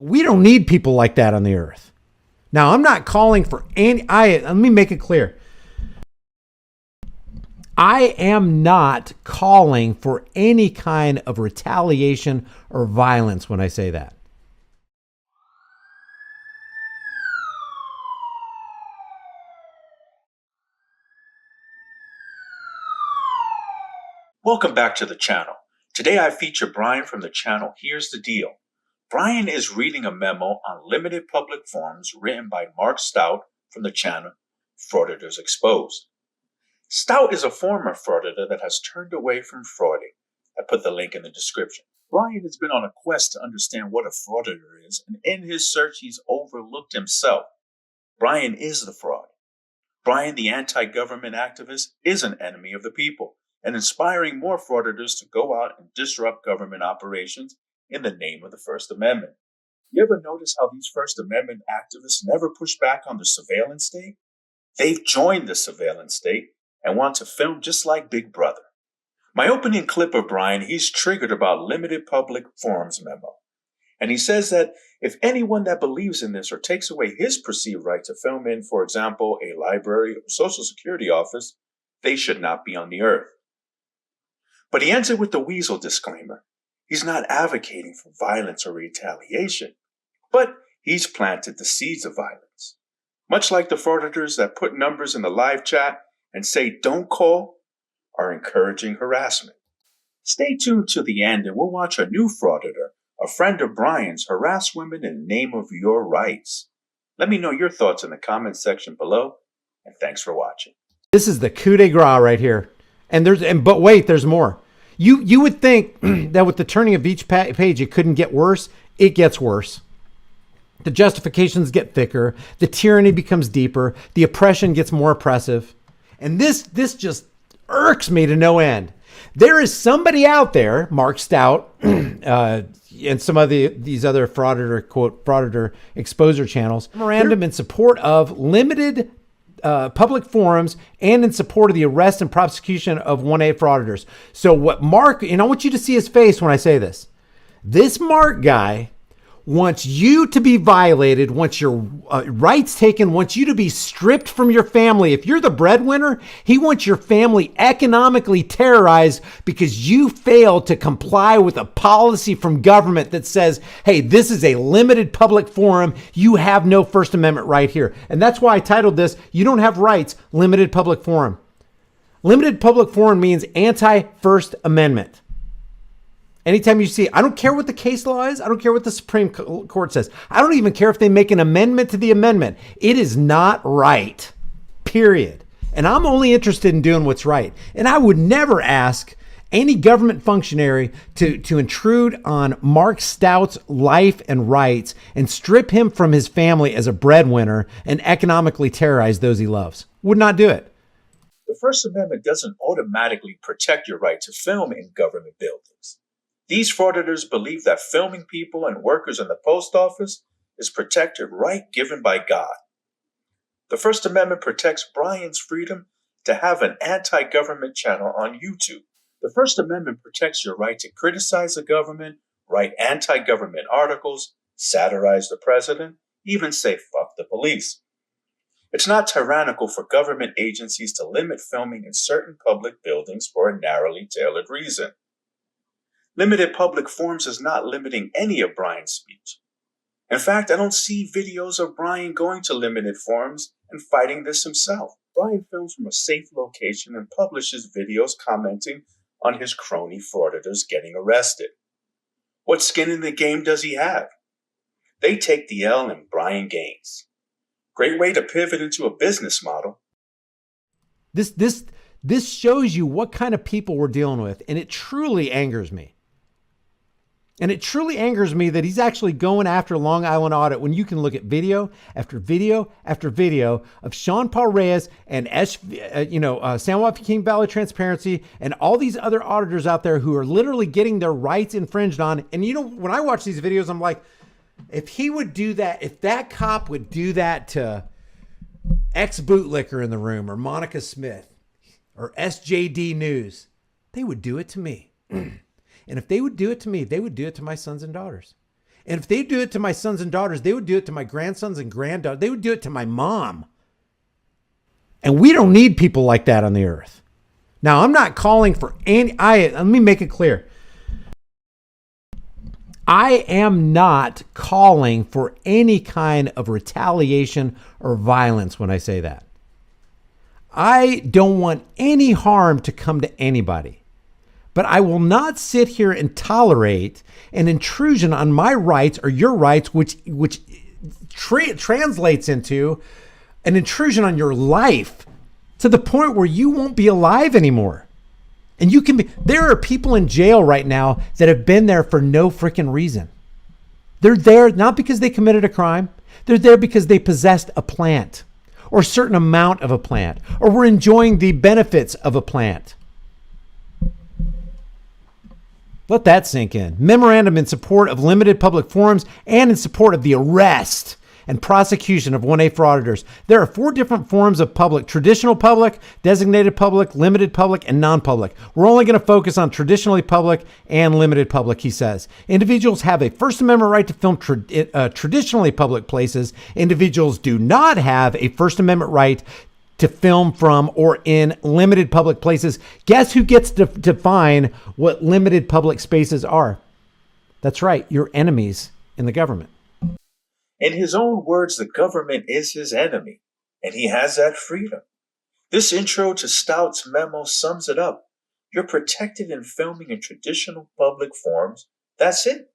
We don't need people like that on the earth. Now, I'm not calling for let me make it clear. I am not calling for any kind of retaliation or violence when I say that. Welcome back to the channel. Today I feature Brian from the channel Here's the Deal. Brian is reading a memo on limited public forums written by Mark Stout from the channel Frauditors Exposed. Stout is a former frauditor that has turned away from frauding. I put the link in the description. Brian has been on a quest to understand what a frauditor is, and in his search he's overlooked himself. Brian is the fraud. Brian, the anti-government activist, is an enemy of the people and inspiring more frauditors to go out and disrupt government operations in the name of the First Amendment. You ever notice how these First Amendment activists never push back on the surveillance state? They've joined the surveillance state and want to film just like Big Brother. My opening clip of Brian, he's triggered about limited public forums memo. And he says that if anyone that believes in this or takes away his perceived right to film in, for example, a library or social security office, they should not be on the earth. But he ends it with the weasel disclaimer. He's not advocating for violence or retaliation, but he's planted the seeds of violence. Much like the frauditors that put numbers in the live chat and say don't call are encouraging harassment. Stay tuned to the end and we'll watch a new frauditor, a friend of Brian's, harass women in the name of your rights. Let me know your thoughts in the comments section below, and thanks for watching. This is the coup de grace right here. But wait, there's more. You would think that with the turning of each page, it couldn't get worse. It gets worse. The justifications get thicker. The tyranny becomes deeper. The oppression gets more oppressive. And this just irks me to no end. There is somebody out there, Mark Stout, and some of these other frauditor, quote, frauditor exposure channels, memorandum in support of limited public forums and in support of the arrest and prosecution of 1A frauditors. So what Mark, and I want you to see his face when I say this. This Mark guy wants you to be violated, wants your rights taken, wants you to be stripped from your family. If you're the breadwinner, he wants your family economically terrorized because you failed to comply with a policy from government that says, hey, this is a limited public forum. You have no First Amendment right here. And that's why I titled this, You Don't Have Rights, Limited Public Forum. Limited public forum means anti-First Amendment. Anytime you see, I don't care what the case law is. I don't care what the Supreme Court says. I don't even care if they make an amendment to the amendment. It is not right, period. And I'm only interested in doing what's right. And I would never ask any government functionary to intrude on Mark Stout's life and rights and strip him from his family as a breadwinner and economically terrorize those he loves. Would not do it. The First Amendment doesn't automatically protect your right to film in government buildings. These frauditors believe that filming people and workers in the post office is protected right given by God. The First Amendment protects Brian's freedom to have an anti-government channel on YouTube. The First Amendment protects your right to criticize the government, write anti-government articles, satirize the president, even say fuck the police. It's not tyrannical for government agencies to limit filming in certain public buildings for a narrowly tailored reason. Limited public forums is not limiting any of Brian's speech. In fact, I don't see videos of Brian going to limited forums and fighting this himself. Brian films from a safe location and publishes videos commenting on his crony frauditors getting arrested. What skin in the game does he have? They take the L and Brian gains. Great way to pivot into a business model. This shows you what kind of people we're dealing with, and it truly angers me. And it truly angers me that he's actually going after Long Island Audit when you can look at video after video after video of Sean Paul Reyes and San Joaquin Valley Transparency and all these other auditors out there who are literally getting their rights infringed on. And when I watch these videos, I'm like, if he would do that, if that cop would do that to ex-bootlicker in the room or Monica Smith or SJD News, they would do it to me. And if they would do it to me, they would do it to my sons and daughters. And if they do it to my sons and daughters, they would do it to my grandsons and granddaughters. They would do it to my mom. And we don't need people like that on the earth. Now, I'm not calling for let me make it clear. I am not calling for any kind of retaliation or violence when I say that. I don't want any harm to come to anybody. But I will not sit here and tolerate an intrusion on my rights or your rights, which translates into an intrusion on your life to the point where you won't be alive anymore. And there are people in jail right now that have been there for no freaking reason. They're there not because they committed a crime. They're there because they possessed a plant or a certain amount of a plant or were enjoying the benefits of a plant. Let that sink in. Memorandum in support of limited public forums and in support of the arrest and prosecution of 1A frauditors. There are 4 different forms of public: traditional public, designated public, limited public, and non-public. We're only going to focus on traditionally public and limited public, he says. Individuals have a First Amendment right to film traditionally public places. Individuals do not have a First Amendment right to film from or in limited public places. Guess who gets to define what limited public spaces are? That's right, your enemies in the government. In his own words, the government is his enemy, and he has that freedom. This intro to Stouts Memo sums it up. You're protected in filming in traditional public forums. That's it.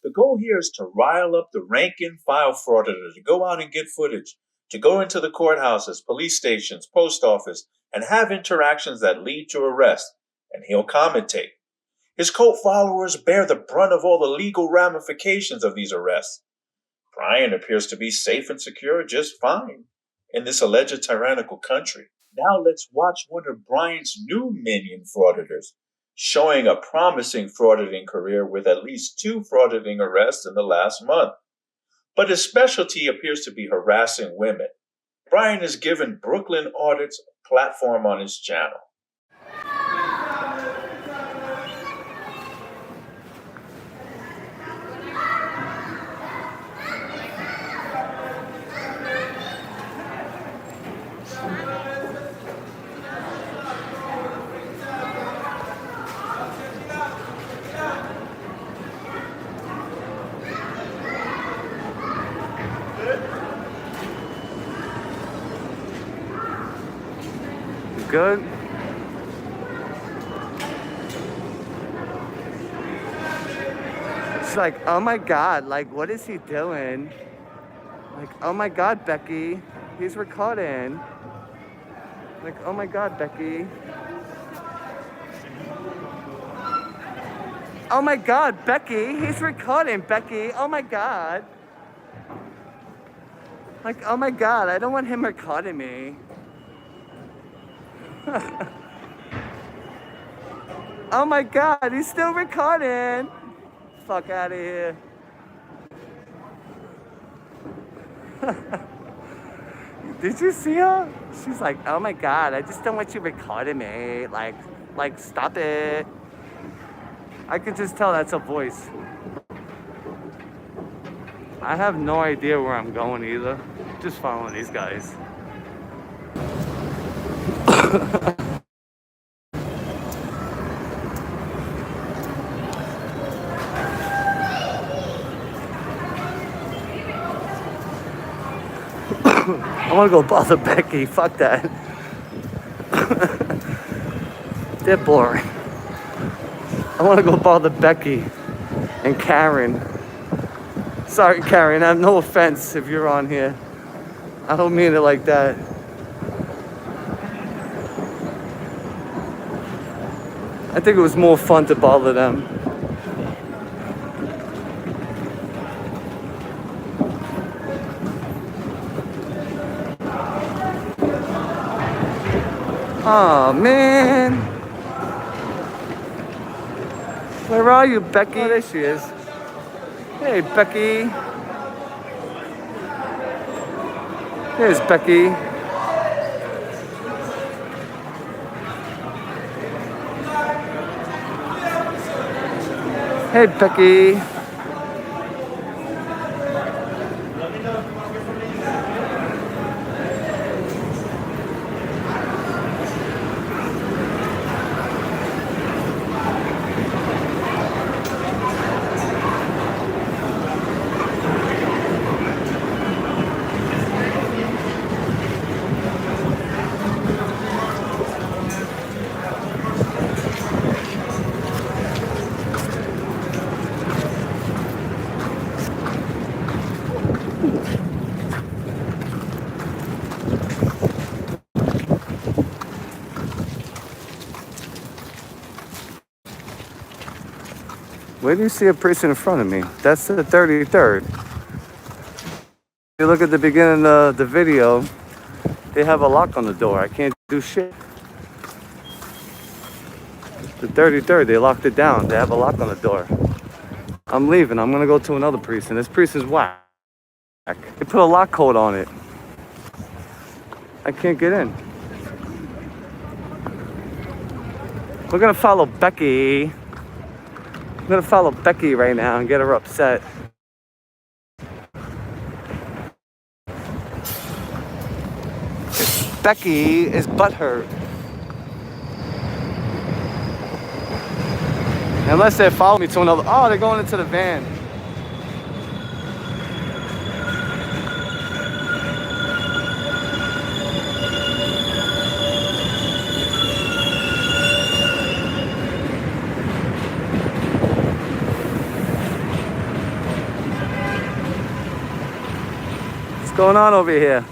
The goal here is to rile up the rank and file frauditor to go out and get footage, to go into the courthouses, police stations, post office, and have interactions that lead to arrest, and he'll commentate. His cult followers bear the brunt of all the legal ramifications of these arrests. Brian appears to be safe and secure just fine in this alleged tyrannical country. Now let's watch one of Brian's new minion frauditors, showing a promising frauditing career with at least 2 frauditing arrests in the last month. But his specialty appears to be harassing women. Brian has given Brooklyn Audits a platform on his channel. Good. She's like, oh my God, like, what is he doing? Like, oh my God, Becky, he's recording. Like, oh my God, Becky. Oh my God, Becky, he's recording, Becky, oh my God. Like, oh my God, I don't want him recording me. Oh my God, he's still recording. Fuck out of here. Did you see her? She's like, oh my God, I just don't want you recording me. Like, stop it. I could just tell that's a voice. I have no idea where I'm going either. Just following these guys. I want to go bother Becky. Fuck that. They're boring. I want to go bother Becky and Karen. Sorry, Karen. I have no offense if you're on here. I don't mean it like that. I think it was more fun to bother them. Oh man. Where are you, Becky? Oh, there she is. Hey, Becky. There's Becky. Hey, Becky. Where do you see a person in front of me? That's the 33rd. You look at the beginning of the video, they have a lock on the door. I can't do shit. The 33rd, they locked it down. They have a lock on the door. I'm leaving. I'm gonna go to another precinct. This precinct is whack. They put a lock code on it. I can't get in. We're gonna follow Becky. I'm gonna follow Becky right now and get her upset. Becky is butthurt. Unless they follow me to another. Oh, they're going into the van. What's going on over here?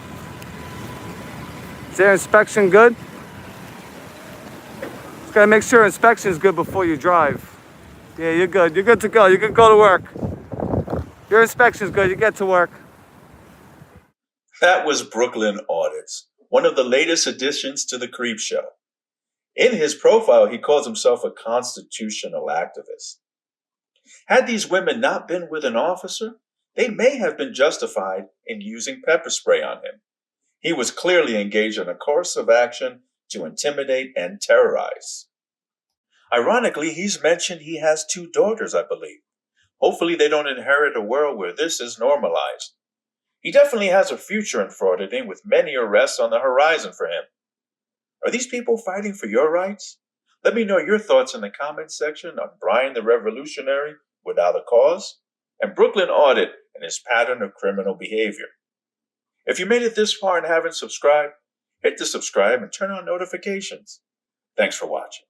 Is their inspection good? Just gotta make sure inspection's good before you drive. Yeah, you're good. You're good to go. You can go to work. Your inspection's good. You get to work. That was Brooklyn Audits, one of the latest additions to the Creep Show. In his profile, he calls himself a constitutional activist. Had these women not been with an officer, they may have been justified in using pepper spray on him. He was clearly engaged in a course of action to intimidate and terrorize. Ironically, he's mentioned he has 2 daughters, I believe. Hopefully they don't inherit a world where this is normalized. He definitely has a future in frauditing with many arrests on the horizon for him. Are these people fighting for your rights? Let me know your thoughts in the comments section on Brian the Revolutionary without a cause and Brooklyn Audit and his pattern of criminal behavior. If you made it this far and haven't subscribed, hit the subscribe and turn on notifications. Thanks for watching.